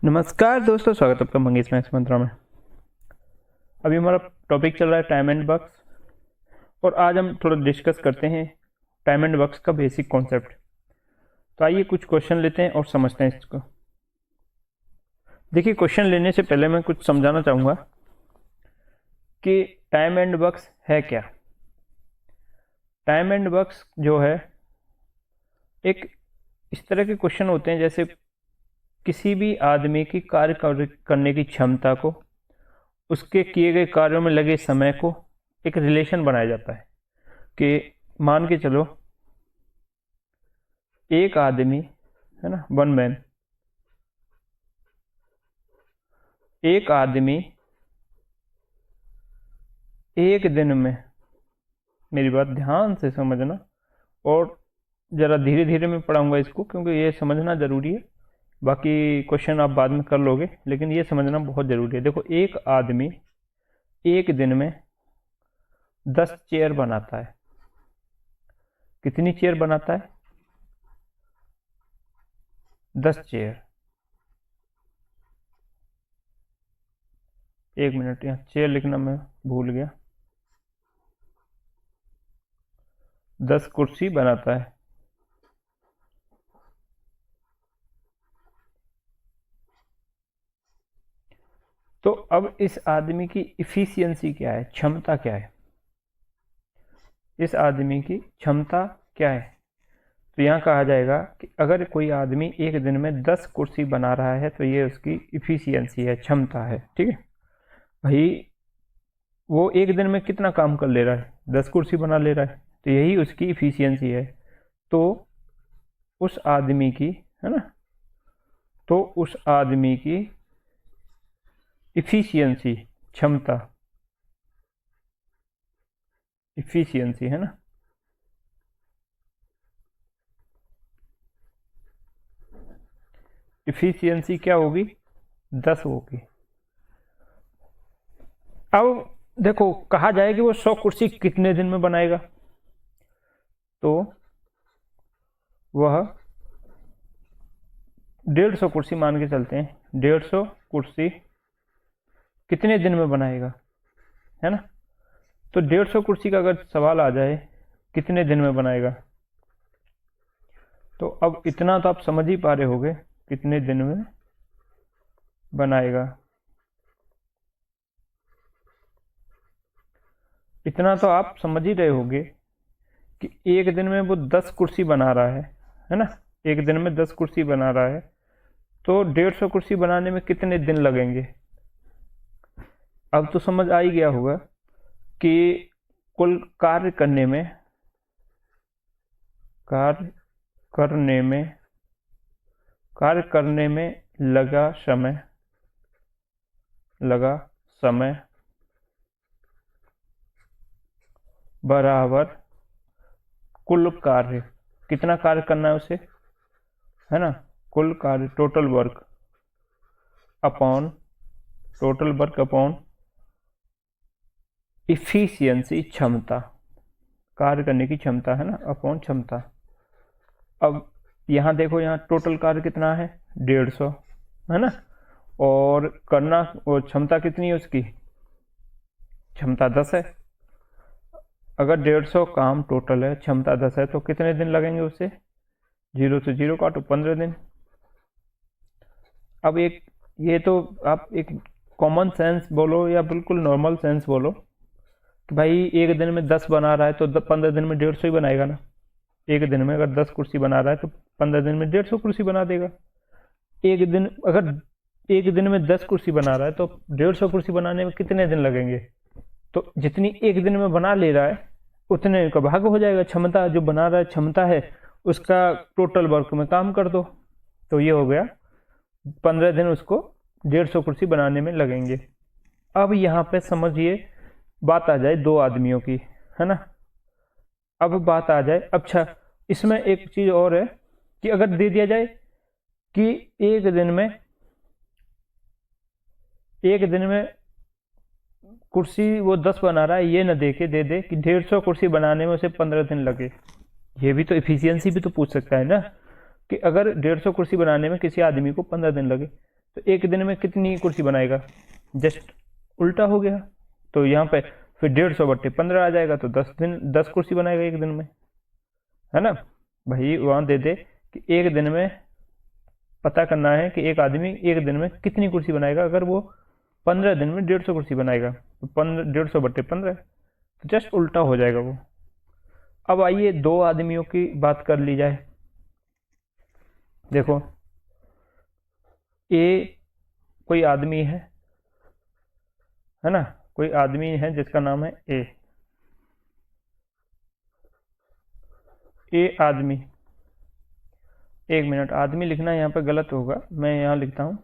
नमस्कार दोस्तों, स्वागत है आपका मंगेश मैथ्स मंत्रा में। अभी हमारा टॉपिक चल रहा है टाइम एंड बक्स, और आज हम थोड़ा डिस्कस करते हैं टाइम एंड बक्स का बेसिक कॉन्सेप्ट। तो आइए कुछ क्वेश्चन लेते हैं और समझते हैं इसको। देखिए, क्वेश्चन लेने से पहले मैं कुछ समझाना चाहूँगा कि टाइम एंड बक्स है क्या। टाइम एंड बक्स जो है, एक इस तरह के क्वेश्चन होते हैं जैसे किसी भी आदमी की कार्य करने की क्षमता को, उसके किए गए कार्यों में लगे समय को एक रिलेशन बनाया जाता है कि मान के चलो एक आदमी है ना, वन मैन, एक आदमी एक दिन में, मेरी बात ध्यान से समझना और ज़रा धीरे धीरे मैं पढ़ाऊंगा इसको क्योंकि ये समझना ज़रूरी है। बाकी क्वेश्चन आप बाद में कर लोगे, लेकिन ये समझना बहुत ज़रूरी है। देखो, एक आदमी एक दिन में 10 चेयर बनाता है। कितनी चेयर बनाता है? 10 चेयर। एक मिनट, यहाँ चेयर लिखना मैं भूल गया। 10 कुर्सी बनाता है। तो अब इस आदमी की इफिशियंसी क्या है, क्षमता क्या है? इस आदमी की क्षमता क्या है? तो यहाँ कहा जाएगा कि अगर कोई आदमी एक दिन में 10 कुर्सी बना रहा है तो ये उसकी इफिशियंसी है, क्षमता है। ठीक है भाई, वो एक दिन में कितना काम कर ले रहा है? 10 कुर्सी बना ले रहा है, तो यही उसकी इफिशियंसी है। तो उस आदमी की, है ना, तो उस आदमी की इफिशियंसी, क्षमता, इफिशियंसी है ना, इफिशियंसी क्या होगी? 10 होगी। अब देखो, कहा जाए कि वो 100 कुर्सी कितने दिन में बनाएगा, तो वह 150 कुर्सी मान के चलते हैं। 150 कुर्सी कितने दिन में बनाएगा, है ना। तो 150 कुर्सी का अगर सवाल आ जाए कितने दिन में बनाएगा, तो अब इतना तो आप समझ ही पा रहे होगे कितने दिन में बनाएगा। इतना तो आप समझ ही रहे होगे कि एक दिन में वो 10 कुर्सी बना रहा है ना। एक दिन में 10 कुर्सी बना रहा है, तो 150 कुर्सी बनाने में कितने दिन लगेंगे। अब तो समझ आ ही गया होगा कि कुल कार्य करने में लगा समय बराबर कुल कार्य, कितना कार्य करना है उसे, है ना, कुल कार्य, टोटल वर्क अपॉन इफिशियंसी, क्षमता, कार्य करने की क्षमता, है ना, अपॉन क्षमता। अब यहाँ देखो, यहाँ टोटल कार्य कितना है? 150, है ना, और करना, और क्षमता कितनी है उसकी? क्षमता 10 है। अगर 150 काम टोटल है, क्षमता 10 है, तो कितने दिन लगेंगे उसे? 0 से 0 काटो, 15 दिन। अब एक, ये तो आप एक कॉमन सेंस बोलो या बिल्कुल नॉर्मल सेंस बोलो कि भाई एक दिन में 10 बना रहा है तो 15 दिन में 150 ही बनाएगा ना। एक दिन में अगर 10 कुर्सी बना रहा है तो 15 दिन में 150 कुर्सी बना देगा। अगर एक दिन में 10 कुर्सी बना रहा है तो 150 कुर्सी बनाने में कितने दिन लगेंगे? तो जितनी एक दिन में बना ले रहा है उतने का भाग हो जाएगा। क्षमता जो बना रहा है, क्षमता है, उसका टोटल वर्क में काम कर दो, तो ये हो गया 15 दिन उसको 150 कुर्सी बनाने में लगेंगे। अब यहाँ पे समझिए, बात आ जाए 2 आदमियों की, है ना। अब बात आ जाए, अच्छा इसमें एक चीज और है कि अगर दे दिया जाए कि एक दिन में कुर्सी वो 10 बना रहा है, ये न दे के दे दे कि 150 कुर्सी बनाने में उसे 15 दिन लगे। ये भी तो इफिशियंसी भी तो पूछ सकता है ना, कि अगर 150 कुर्सी बनाने में किसी आदमी को 15 दिन लगे, तो एक दिन में कितनी कुर्सी बनाएगा, जस्ट उल्टा हो गया। तो यहाँ पे फिर 150/15 आ जाएगा, तो 10 कुर्सी बनाएगा एक दिन में, है ना भाई। वहाँ दे दे कि एक दिन में पता करना है कि एक आदमी एक दिन में कितनी कुर्सी बनाएगा। अगर वो 15 दिन में 150 कुर्सी बनाएगा तो 150/15, तो जस्ट उल्टा हो जाएगा वो। अब आइए 2 आदमियों की बात कर ली जाए। देखो, ए कोई आदमी है ना, कोई आदमी है जिसका नाम है ए आदमी। एक मिनट, आदमी लिखना यहाँ पे गलत होगा, मैं यहाँ लिखता हूँ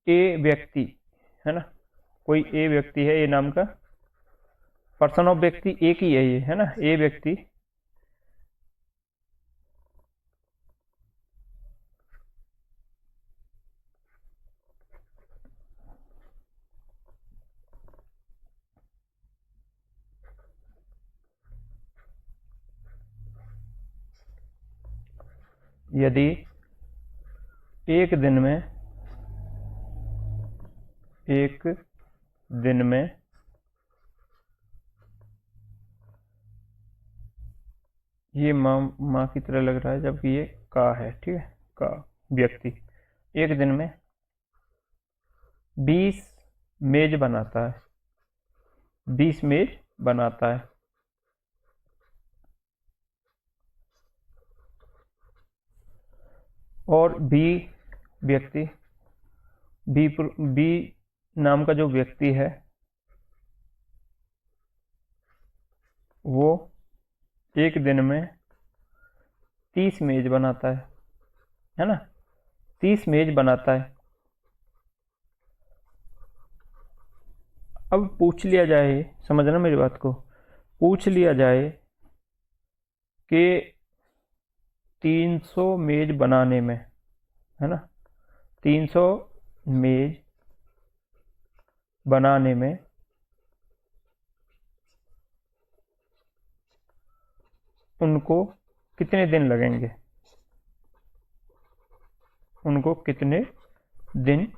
ए व्यक्ति, है ना। कोई ए व्यक्ति है, ए नाम का पर्सन ऑफ व्यक्ति एक ही है ये, है ना, ए व्यक्ति यदि एक दिन में ये माँ की तरह लग रहा है जबकि ये का है, ठीक है, का व्यक्ति एक दिन में 20 मेज बनाता है, 20 मेज बनाता है, और व्यक्ति बी नाम का जो व्यक्ति है वो एक दिन में 30 मेज बनाता है ना, 30 मेज बनाता है। अब पूछ लिया जाए, समझना मेरी बात को, पूछ लिया जाए कि 300 मेज बनाने में, है ना, 300 मेज बनाने में उनको कितने दिन लगेंगे, उनको कितने दिन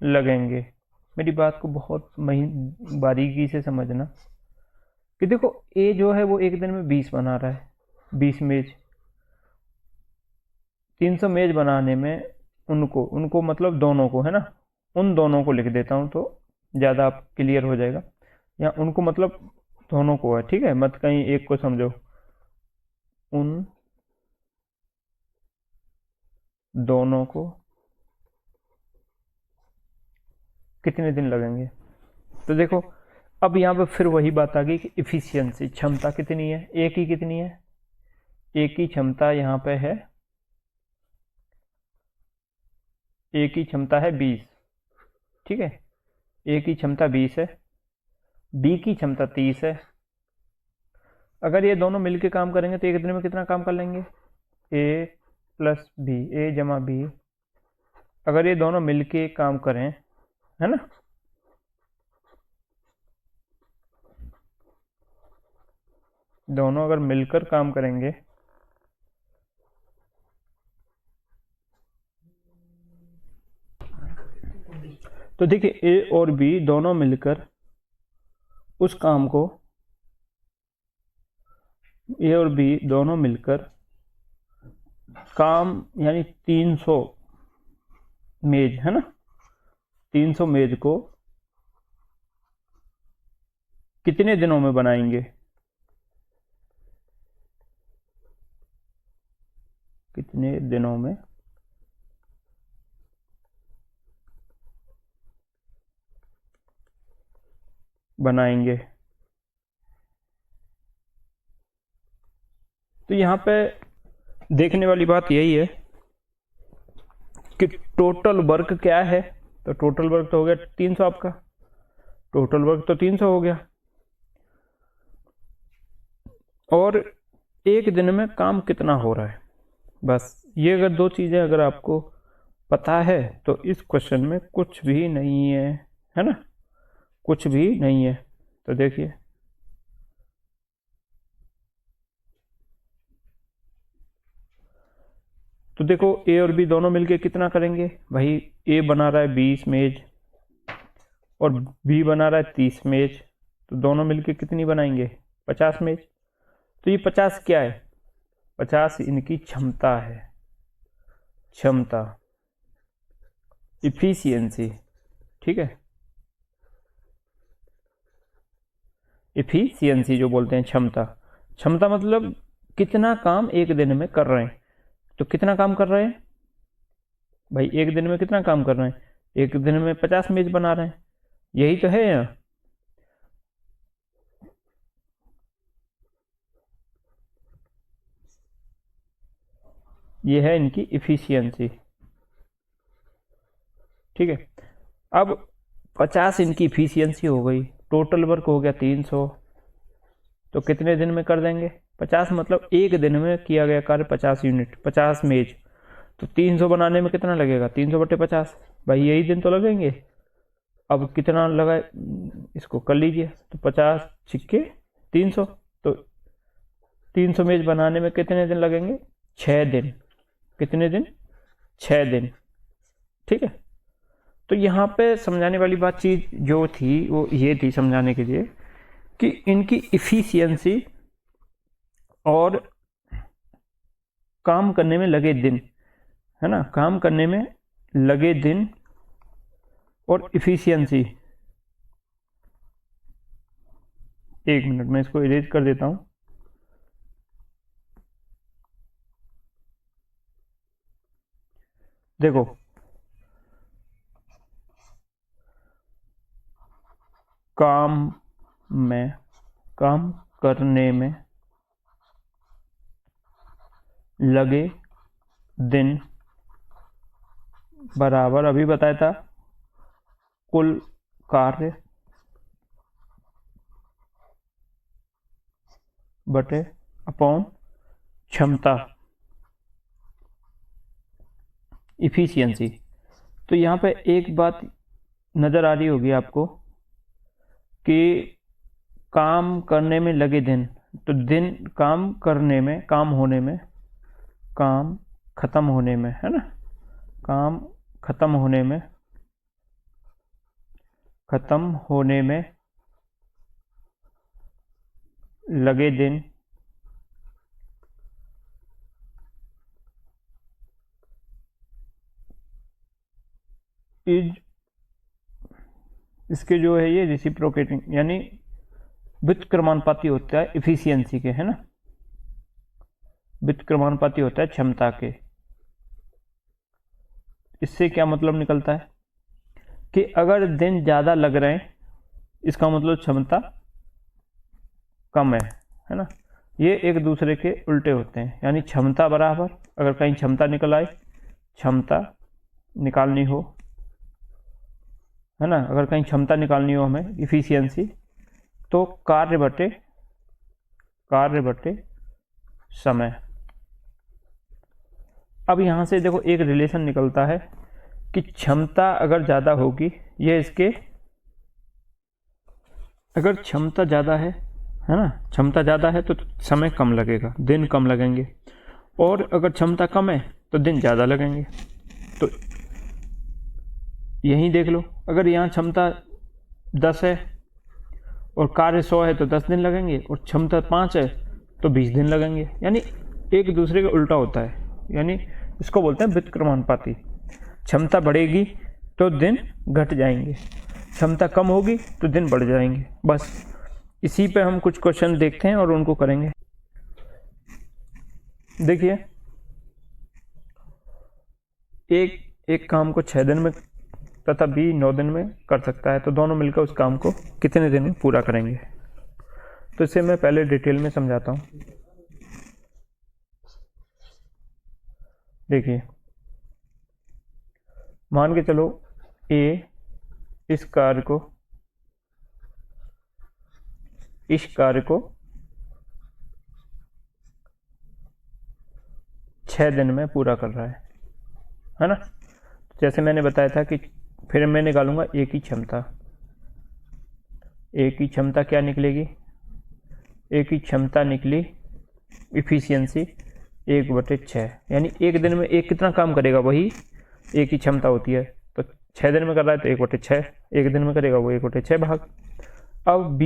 लगेंगे। मेरी बात को बहुत बारीकी से समझना कि देखो, ए जो है वो एक दिन में 20 बना रहा है, 20 मेज। 300 मेज बनाने में उनको मतलब दोनों को, है ना, उन दोनों को लिख देता हूँ तो ज़्यादा आप क्लियर हो जाएगा। यहाँ उनको मतलब दोनों को है, ठीक है, मत कहीं एक को समझो। उन दोनों को कितने दिन लगेंगे। तो देखो, अब यहाँ पे फिर वही बात आ गई कि इफिशियंसी, क्षमता कितनी है, ए की कितनी है, ए की क्षमता यहाँ पे है, ए की क्षमता है 20, ठीक है, ए की क्षमता 20 है, बी की क्षमता 30 है। अगर ये दोनों मिलके काम करेंगे तो एक दिन में कितना काम कर लेंगे, ए प्लस बी, ए जमा बी। अगर ये दोनों मिलके काम करें, है ना, दोनों अगर मिलकर काम करेंगे तो देखिए, ए और बी दोनों मिलकर उस काम को, ए और बी दोनों मिलकर काम यानी 300 मेज, है ना, 300 मेज को कितने दिनों में बनाएंगे, कितने दिनों में बनाएंगे। तो यहाँ पे देखने वाली बात यही है कि टोटल वर्क क्या है। तो टोटल वर्क तो हो गया 300, आपका टोटल वर्क तो 300 हो गया, और एक दिन में काम कितना हो रहा है। बस ये अगर 2 चीज़ें अगर आपको पता है तो इस क्वेश्चन में कुछ भी नहीं है ना, कुछ भी नहीं है। तो देखिए, तो देखो ए और बी दोनों मिलके कितना करेंगे भाई, ए बना रहा है 20 मेज और बी बना रहा है 30 मेज, तो दोनों मिलके कितनी बनाएंगे 50 मेज। तो ये 50 क्या है, 50 इनकी क्षमता है, क्षमता, इफिशियंसी, ठीक है, इफिशियंसी जो बोलते हैं क्षमता। क्षमता मतलब कितना काम एक दिन में कर रहे हैं। तो कितना काम कर रहे हैं भाई, एक दिन में कितना काम कर रहे हैं, एक दिन में 50 मेज बना रहे हैं, यही तो है यहाँ। ये है इनकी इफिशियंसी, ठीक है। अब 50 इनकी इफिशियंसी हो गई, टोटल वर्क हो गया 300, तो कितने दिन में कर देंगे 50, मतलब एक दिन में किया गया कार्य 50 यूनिट, 50 मेज। तो 300 बनाने में कितना लगेगा, 300 बटे 50, भाई यही दिन तो लगेंगे। अब कितना लगा, इसको कर लीजिए, तो 50 छिक्के 300, तो 300 मेज बनाने में कितने दिन लगेंगे, 6 दिन। कितने दिन, 6 दिन, ठीक है। तो यहाँ पे समझाने वाली बात चीज जो थी वो ये थी समझाने के लिए कि इनकी इफिशियंसी और काम करने में लगे दिन, है ना, काम करने में लगे दिन और इफिशियंसी। एक मिनट में इसको इरेज कर देता हूं। देखो काम करने में लगे दिन बराबर, अभी बताया था, कुल कार्य बटे अपॉन क्षमता, इफिशियंसी। तो यहाँ पे एक बात नज़र आ रही होगी आपको कि काम करने में लगे दिन, तो दिन काम करने में, काम होने में, काम खत्म होने में, है ना, काम खत्म होने में, खत्म होने में लगे दिन इज, इसके जो है ये रेसिप्रोकेटिंग, यानी व्युत्क्रमानुपाती होता है इफिशियंसी के, है ना, व्युत्क्रमानुपाती होता है क्षमता के। इससे क्या मतलब निकलता है कि अगर दिन ज़्यादा लग रहे हैं इसका मतलब क्षमता कम है ना। ये एक दूसरे के उल्टे होते हैं, यानी क्षमता बराबर, अगर कहीं क्षमता निकल आए, क्षमता निकालनी हो, है ना, अगर कहीं क्षमता निकालनी हो हमें, इफिशियंसी, तो कार्य बटे समय। अब यहाँ से देखो एक रिलेशन निकलता है कि क्षमता अगर ज़्यादा होगी, ये इसके, अगर क्षमता ज़्यादा है ना, क्षमता ज़्यादा है तो समय कम लगेगा, दिन कम लगेंगे, और अगर क्षमता कम है तो दिन ज़्यादा लगेंगे। तो यहीं देख लो, अगर यहाँ क्षमता 10 है और कार्य 100 है तो 10 दिन लगेंगे, और क्षमता 5 है तो 20 दिन लगेंगे, यानी एक दूसरे का उल्टा होता है, यानी इसको बोलते हैं व्युत्क्रमानुपाती। क्षमता बढ़ेगी तो दिन घट जाएंगे, क्षमता कम होगी तो दिन बढ़ जाएंगे। बस इसी पे हम कुछ क्वेश्चन देखते हैं और उनको करेंगे। देखिए, एक काम को 6 दिन में तथा बी 9 दिन में कर सकता है, तो दोनों मिलकर उस काम को कितने दिन में पूरा करेंगे। तो इसे मैं पहले डिटेल में समझाता हूँ। देखिए, मान के चलो ए इस कार्य को 6 दिन में पूरा कर रहा है ना। जैसे मैंने बताया था कि फिर मैं निकालूंगा ए की क्षमता। ए की क्षमता क्या निकलेगी, ए की क्षमता निकली इफिशियंसी 1/6, यानी एक दिन में एक कितना काम करेगा, वही एक ही क्षमता होती है। तो 6 दिन में कर रहा है तो 1/6, एक दिन में करेगा वो 1/6 भाग। अब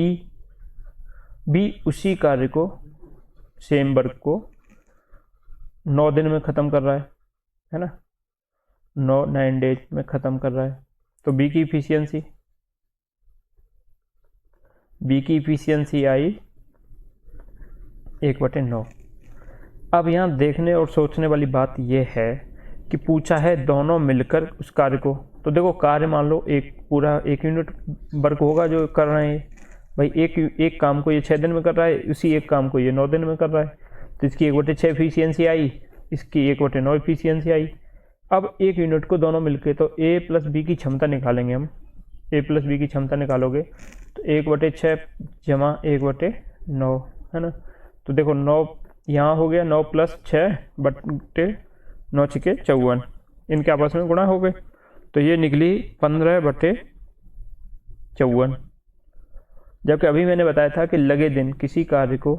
बी उसी कार्य को, सेम वर्क को 9 दिन में ख़त्म कर रहा है ना, 9 डेज में ख़त्म कर रहा है। तो बी की इफिशियंसी आई 1/9। अब यहाँ देखने और सोचने वाली बात यह है कि पूछा है दोनों मिलकर उस कार्य को। तो देखो कार्य मान लो एक यूनिट वर्क होगा जो कर रहे हैं भाई, एक काम को ये 6 दिन में कर रहा है, उसी एक काम को ये 9 दिन में कर रहा है। तो इसकी 1/6 एफिशिएंसी आई, इसकी 1/9 एफिशिएंसी आई। अब एक यूनिट को दोनों मिलके, तो ए प्लस बी की क्षमता निकालेंगे हम। ए प्लस बी की क्षमता निकालोगे तो 1/6 जमा 1/9 है ना। तो देखो 9 यहाँ हो गया, 9 + 6 बटे 9 × 6 = 54, इनके आपस में गुणा हो गए। तो ये निकली 15/54। जबकि अभी मैंने बताया था कि लगे दिन, किसी कार्य को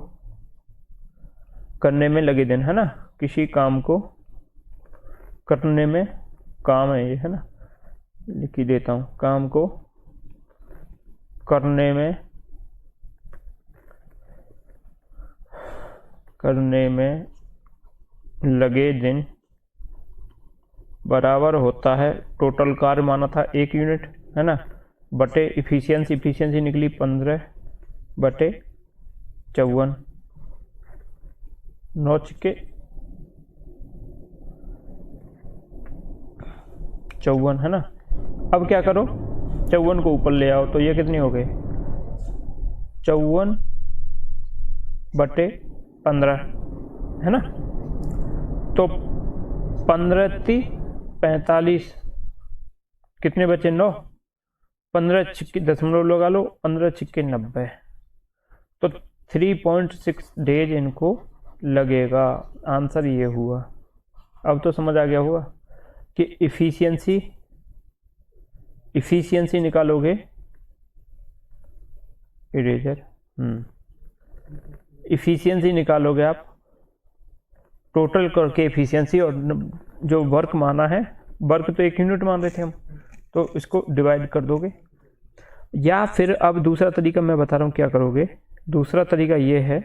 करने में लगे दिन है ना, किसी काम को करने में, काम है ये है ना, लिख ही देता हूँ, काम को करने में लगे दिन बराबर होता है टोटल कार्य माना था 1 यूनिट है ना, बटे इफिशियंसी निकली 15/54, 9 × 54 है ना। अब क्या करो, 54 को ऊपर ले आओ तो ये कितनी हो गई, 54/15 है ना। तो 15×3 = 45, कितने बचे 9, 15 × दशमलव लगा लो, 15 × 90। तो 3.6 डेज इनको लगेगा। आंसर ये हुआ। अब तो समझ आ गया होगा कि इफिशियंसी निकालोगे, इरेजर इफिशियंसी निकालोगे आप टोटल करके इफिशियंसी, और जो वर्क माना है, वर्क तो 1 यूनिट मान रहे थे हम, तो इसको डिवाइड कर दोगे। या फिर अब दूसरा तरीका मैं बता रहा हूँ क्या करोगे। दूसरा तरीका ये है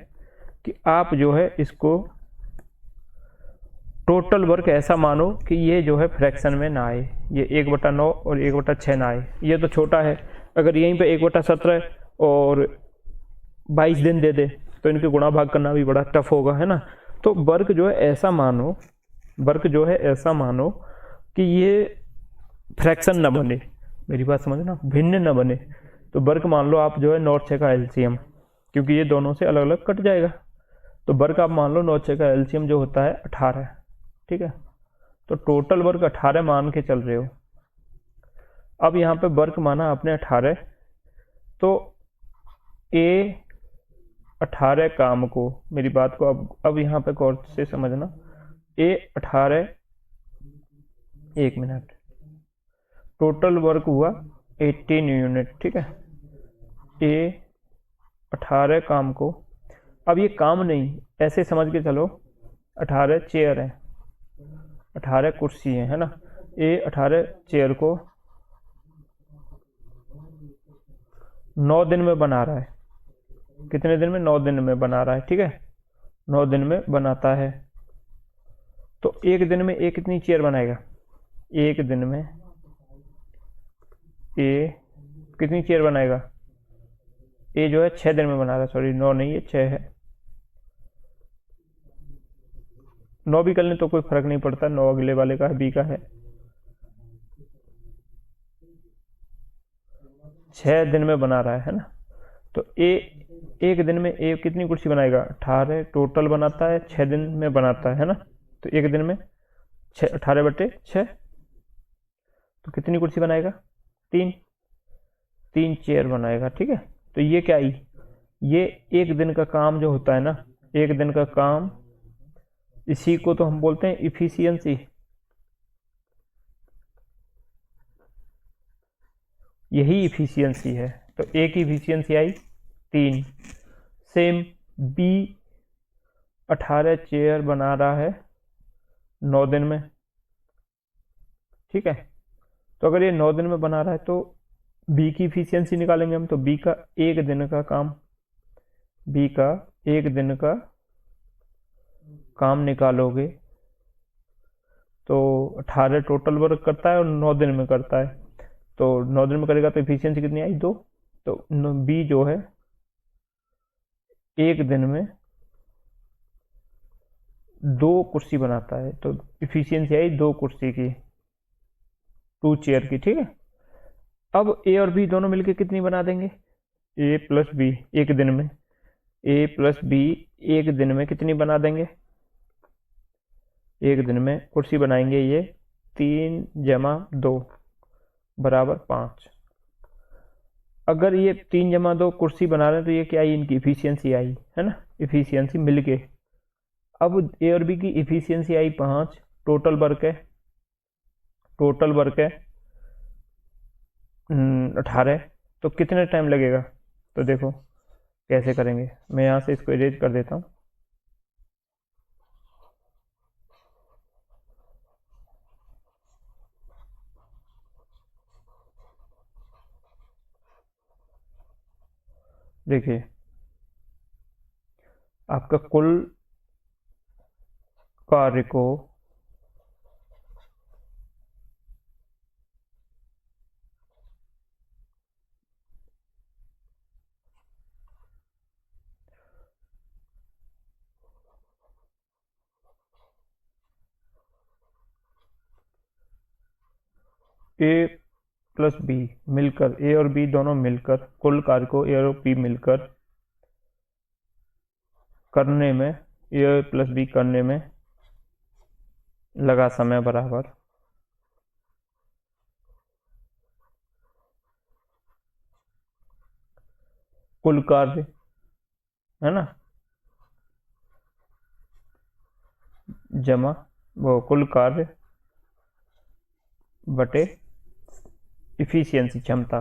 कि आप जो है इसको टोटल वर्क ऐसा मानो कि ये जो है फ्रैक्शन में ना आए, ये 1/9 और 1/6 ना आए, ये तो छोटा है। अगर यहीं पे 1/17 और 22 दिन दे दे तो इनके गुणा भाग करना भी बड़ा टफ होगा है ना। तो वर्क जो है ऐसा मानो कि ये फ्रैक्शन ना बने, मेरी बात समझना, भिन्न ना बने। तो वर्क मान लो आप जो है 9 और 6 का एलसीएम, क्योंकि ये दोनों से अलग अलग कट जाएगा। तो वर्क आप मान लो 9 और 6 का एलसीएम जो होता है 18, ठीक है। तो टोटल वर्क 18 मान के चल रहे हो। अब यहाँ पे वर्क माना आपने 18, तो ए 18 काम को, मेरी बात को अब यहाँ पे गौर से समझना, ए 18, 1 मिनट, टोटल वर्क हुआ 18 यूनिट, ठीक है। ए 18 काम को, अब ये काम नहीं, ऐसे समझ के चलो 18 चेयर है, 18 कुर्सी है ना। ए 18 चेयर को 9 दिन में बना रहा है। कितने दिन में, 9 दिन में बना रहा है, ठीक है, 9 दिन में बनाता है। तो एक दिन में ए कितनी चेयर बनाएगा, एक दिन में ए कितनी चेयर बनाएगा, ए जो है 6 दिन में बना रहा है, सॉरी 9 नहीं है 6 है, 9 भी कर लें तो कोई फर्क नहीं पड़ता, 9 अगले वाले का है, बी का है। 6 दिन में बना रहा है ना। तो ए एक दिन में ए कितनी कुर्सी बनाएगा, 18 टोटल बनाता है, 6 दिन में बनाता है ना। तो एक दिन में 18/6, तो कितनी कुर्सी बनाएगा, 3 चेयर बनाएगा, ठीक है। तो ये क्या आई, ये एक दिन का काम जो होता है ना, एक दिन का काम, इसी को तो हम बोलते हैं इफिशियंसी। यही इफिशियंसी है। तो ए की इफिशियंसी आई 3। सेम बी 18 चेयर बना रहा है 9 दिन में, ठीक है। तो अगर ये 9 दिन में बना रहा है तो बी की इफिशियंसी निकालेंगे हम। तो बी का एक दिन का काम, बी का एक दिन का काम निकालोगे तो 18 टोटल वर्क करता है और 9 दिन में करता है, तो 9 दिन में करेगा तो इफिशियंसी कितनी आई? 2। तो बी जो है एक दिन में 2 कुर्सी बनाता है, तो इफिशियंसी आई 2 कुर्सी की, 2 चेयर की, ठीक है। अब ए और बी दोनों मिलके कितनी बना देंगे? ए प्लस बी एक दिन में, ए प्लस बी एक दिन में कितनी बना देंगे? एक दिन में कुर्सी बनाएंगे ये 3 जमा 2 बराबर 5। अगर ये 3 जमा 2 कुर्सी बना रहे हैं तो ये क्या आई? इनकी इफिशियंसी आई, है ना, इफिशियंसी मिलके। अब ए और बी की इफिशियंसी आई 5, टोटल वर्क है, टोटल वर्क है 18। तो कितने टाइम लगेगा? तो देखो कैसे करेंगे, मैं यहाँ से इसको इरेज कर देता हूँ। देखिए आपका कुल कार्य को ए प्लस बी मिलकर, ए और बी दोनों मिलकर, कुल कार्य को ए और बी मिलकर करने में, ए प्लस बी करने में लगा समय बराबर कुल कार्य, है ना, जमा वो कुल कार्य बटे इफिशियंसी, क्षमता,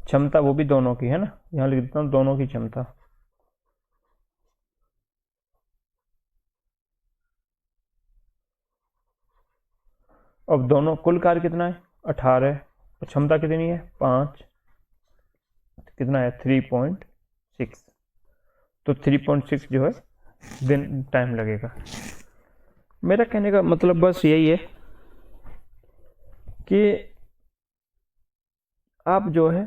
क्षमता वो भी दोनों की, है ना, यहाँ लिख देता हूँ दोनों की क्षमता। अब दोनों कुल कार्य कितना है? 18 और क्षमता कितनी है? 5, कितना है? 3.6। तो 3.6 जो है दिन टाइम लगेगा। मेरा कहने का मतलब बस यही है कि आप जो है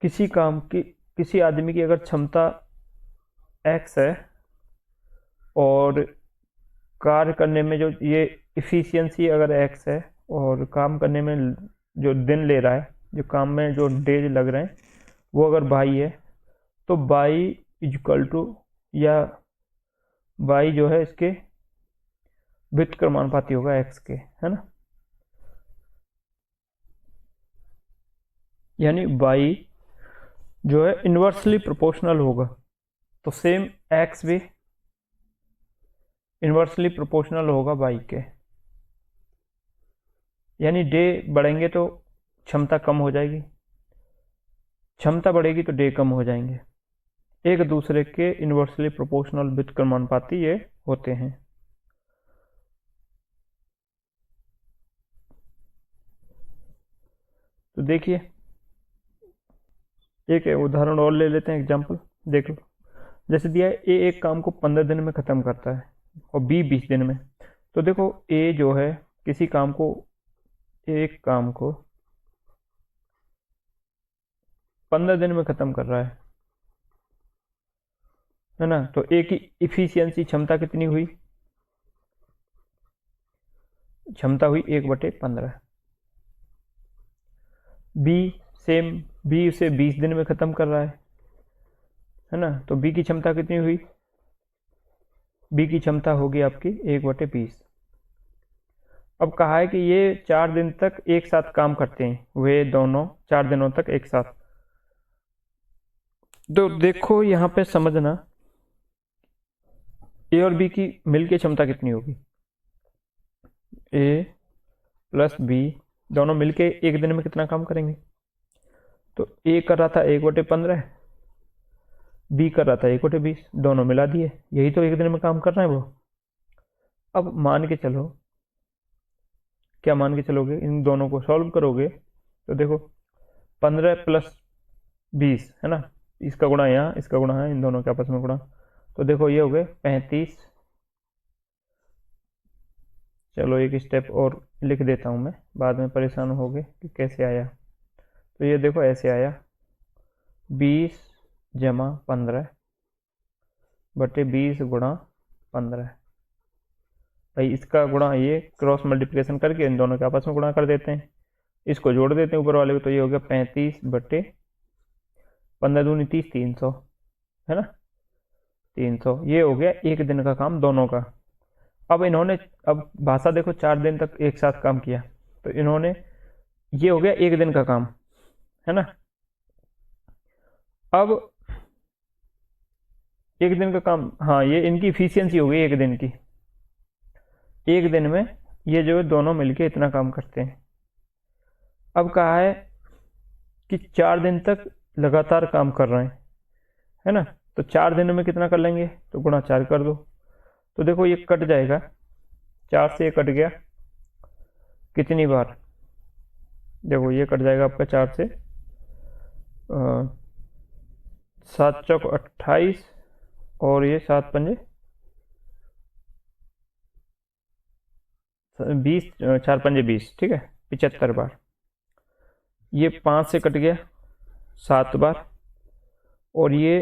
किसी काम की, किसी आदमी की अगर क्षमता x है और कार्य करने में जो ये इफिशियंसी अगर x है और काम करने में जो दिन ले रहा है, जो काम में जो डेज लग रहे हैं वो अगर y है, तो y इक्वल टू, या y जो है इसके व्युत्क्रमानुपाती होगा x के, है ना, यानी y जो है इन्वर्सली प्रोपोर्शनल होगा। तो सेम x भी इन्वर्सली प्रोपोर्शनल होगा y के, यानी डे बढ़ेंगे तो क्षमता कम हो जाएगी, क्षमता बढ़ेगी तो डे कम हो जाएंगे। एक दूसरे के इन्वर्सली प्रोपोर्शनल व्युत्क्रमानुपाती ये होते हैं। तो देखिए एक उदाहरण और ले लेते हैं, एग्जांपल देख लो। जैसे दिया है ए एक काम को 15 दिन में ख़त्म करता है और बी 20 दिन में। तो देखो ए जो है किसी काम को, एक काम को 15 दिन में ख़त्म कर रहा है ना। तो ए की इफिशियंसी क्षमता कितनी हुई? क्षमता हुई 1/15। बी सेम, बी उसे 20 दिन में ख़त्म कर रहा है ना। तो बी की क्षमता कितनी हुई? बी की क्षमता होगी आपकी 1/20। अब कहा है कि ये 4 दिन तक एक साथ काम करते हैं, वे दोनों 4 दिनों तक एक साथ। तो देखो यहाँ पे समझना, ए और बी की मिलके क्षमता कितनी होगी? ए प्लस बी दोनों मिलके एक दिन में कितना काम करेंगे? तो ए कर रहा था 1/15 बी कर रहा था 1/20, दोनों मिला दिए, यही तो एक दिन में काम कर रहे हैं वो। अब मान के चलो, क्या मान के चलोगे, इन दोनों को सॉल्व करोगे तो देखो 15 + 20 है ना, इसका गुणा यहाँ, इसका गुणा है, इन दोनों के आपस में गुणा, तो देखो ये हो गए 35। चलो एक स्टेप और लिख देता हूँ मैं, बाद में परेशान होगे कि कैसे आया। तो ये देखो ऐसे आया 20 + 15 बटे 20 गुणा 15। भाई इसका गुणा, ये क्रॉस मल्टीप्लिकेशन करके इन दोनों के आपस में गुणा कर देते हैं, इसको जोड़ देते हैं ऊपर वाले को, तो ये हो गया 35 बटे 15 दूनी 30, 300 है ना, 300। ये हो गया एक दिन का काम दोनों का। अब इन्होंने, अब भाषा देखो 4 दिन तक एक साथ काम किया, तो इन्होंने, ये हो गया एक दिन का काम है ना। अब एक दिन का काम, हाँ ये इनकी इफिशियंसी हो गई एक दिन की, एक दिन में ये जो है दोनों मिलके इतना काम करते हैं। अब कहा है कि 4 दिन तक लगातार काम कर रहे हैं है ना, तो 4 दिन में कितना कर लेंगे, तो गुणा 4 कर दो, तो देखो ये कट जाएगा, 4 से ये कट गया, कितनी बार, देखो ये कट जाएगा आपका 4 से, 7 चौक 28 और ये 7 पंजे 20, 4 पंजे 20, ठीक है, 75 बार। ये 5 से कट गया 7 बार, और ये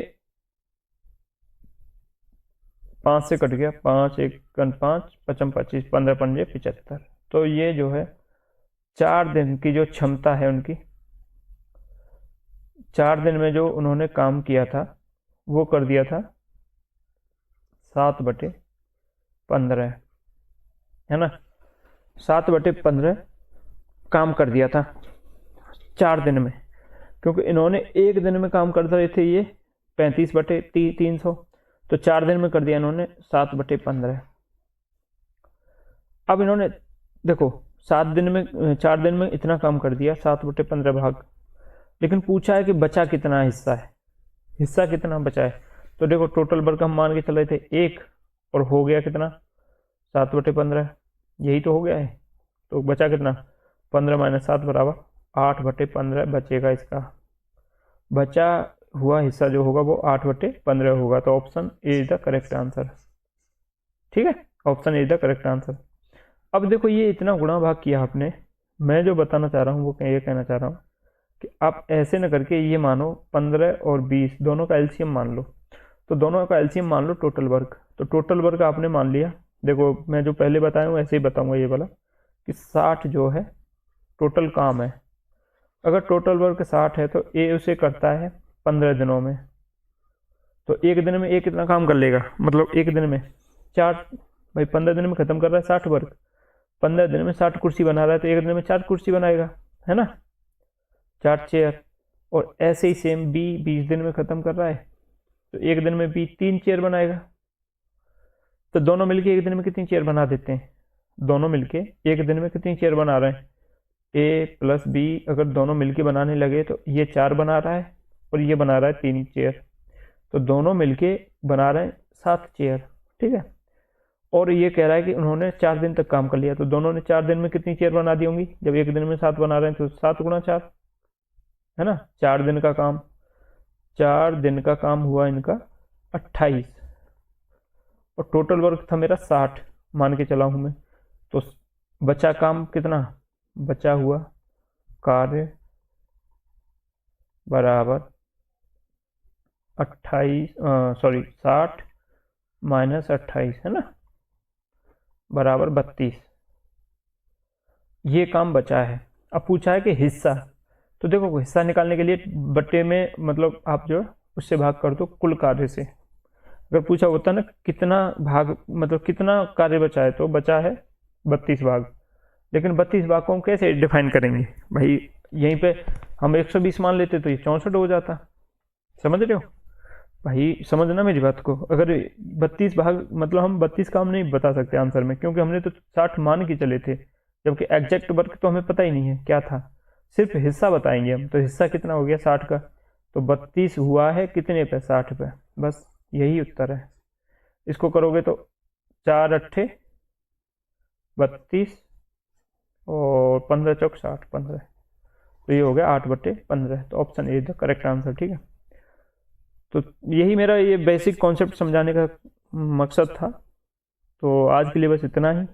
5 से कट गया 5, 1 5, 5 25, 15 पंजे 75। तो ये जो है 4 दिन की जो क्षमता है उनकी, 4 दिन में जो उन्होंने काम किया था वो कर दिया था 7/15 है ना, 7/15 काम कर दिया था 4 दिन में, क्योंकि इन्होंने एक दिन में काम कर रहे थे ये 35/300, तो 4 दिन में कर दिया इन्होंने 7/15। अब इन्होंने देखो 7 दिन में, 4 दिन में इतना काम कर दिया 7/15 भाग, लेकिन पूछा है कि बचा कितना हिस्सा है, हिस्सा कितना बचा है, तो देखो टोटल वर्क हम मान के चल रहे थे 1, और हो गया कितना 7/15, यही तो हो गया है, तो बचा कितना 15 - 7 बराबर 8/15 बचेगा, इसका बचा हुआ हिस्सा जो होगा वो 8/15 होगा, तो option A is the correct answer, ठीक है, option A is the correct answer. अब देखो ये इतना गुणा भाग किया आपने, मैं जो बताना चाह रहा हूँ वो ये कहना चाह रहा हूँ कि आप ऐसे न करके ये मानो 15 और 20 दोनों का एलसीएम मान लो, तो दोनों का एलसीएम मान लो टोटल वर्क, तो टोटल वर्क आपने मान लिया, देखो मैं जो पहले बताया हूँ ऐसे ही बताऊँगा ये वाला, कि 60 जो है टोटल काम है, अगर टोटल वर्क 60 है तो ए उसे करता है 15 दिनों में, तो एक दिन में ए कितना काम कर लेगा, मतलब एक दिन में 4, भाई 15 दिन में ख़त्म कर रहा है 60 वर्क, 15 दिन में 60 कुर्सी बना रहा है, तो एक दिन में 4 कुर्सी बनाएगा है ना, 4 चेयर। और ऐसे ही सेम बी 20 दिन में ख़त्म कर रहा है, तो एक दिन में बी 3 चेयर बनाएगा, तो दोनों मिलके एक दिन में कितनी चेयर बना देते हैं, दोनों मिलके एक दिन में कितनी चेयर बना रहे हैं, ए + बी अगर दोनों मिलके बनाने लगे तो ये 4 बना रहा है और ये बना रहा है 3 चेयर, तो दोनों मिलके बना रहे हैं 7 चेयर, ठीक है। और ये कह रहा है कि उन्होंने 4 दिन तक काम कर लिया, तो दोनों ने 4 दिन में कितनी चेयर बना दी होंगी, जब एक दिन में 7 बना रहे हैं तो 7 × 4 है ना, 4 दिन का काम, 4 दिन का काम हुआ इनका 28, और टोटल वर्क था मेरा 60 मान के चला हूँ मैं, तो बचा काम कितना, बचा हुआ कार्य बराबर 60 - 28 है ना, बराबर 32, ये काम बचा है। अब पूछा है कि हिस्सा, तो देखो हिस्सा निकालने के लिए बट्टे में मतलब आप जो उससे भाग कर दो कुल कार्य से, अगर पूछा होता ना कितना भाग, मतलब कितना कार्य बचा है, तो बचा है 32 भाग, लेकिन 32 भाग को हम कैसे डिफाइन करेंगे भाई, यहीं पे हम 120 मान लेते तो ये 64 हो जाता, समझ रहे हो भाई, समझना मेरी बात को, अगर 32 भाग मतलब हम 32 काम नहीं बता सकते आंसर में, क्योंकि हमने तो 60 मान के चले थे, जबकि एग्जैक्ट वर्क तो हमें पता ही नहीं है क्या था, सिर्फ हिस्सा बताएंगे हम, तो हिस्सा कितना हो गया 60 का, तो 32 हुआ है कितने पे, 60 पे। बस यही उत्तर है। इसको करोगे तो 4 अट्ठे 32 और 15 चौक 60, 15, तो ये हो गया 8/15। तो option A the correct answer. ठीक है, तो यही मेरा ये बेसिक कॉन्सेप्ट समझाने का मकसद था। तो आज के लिए बस इतना ही।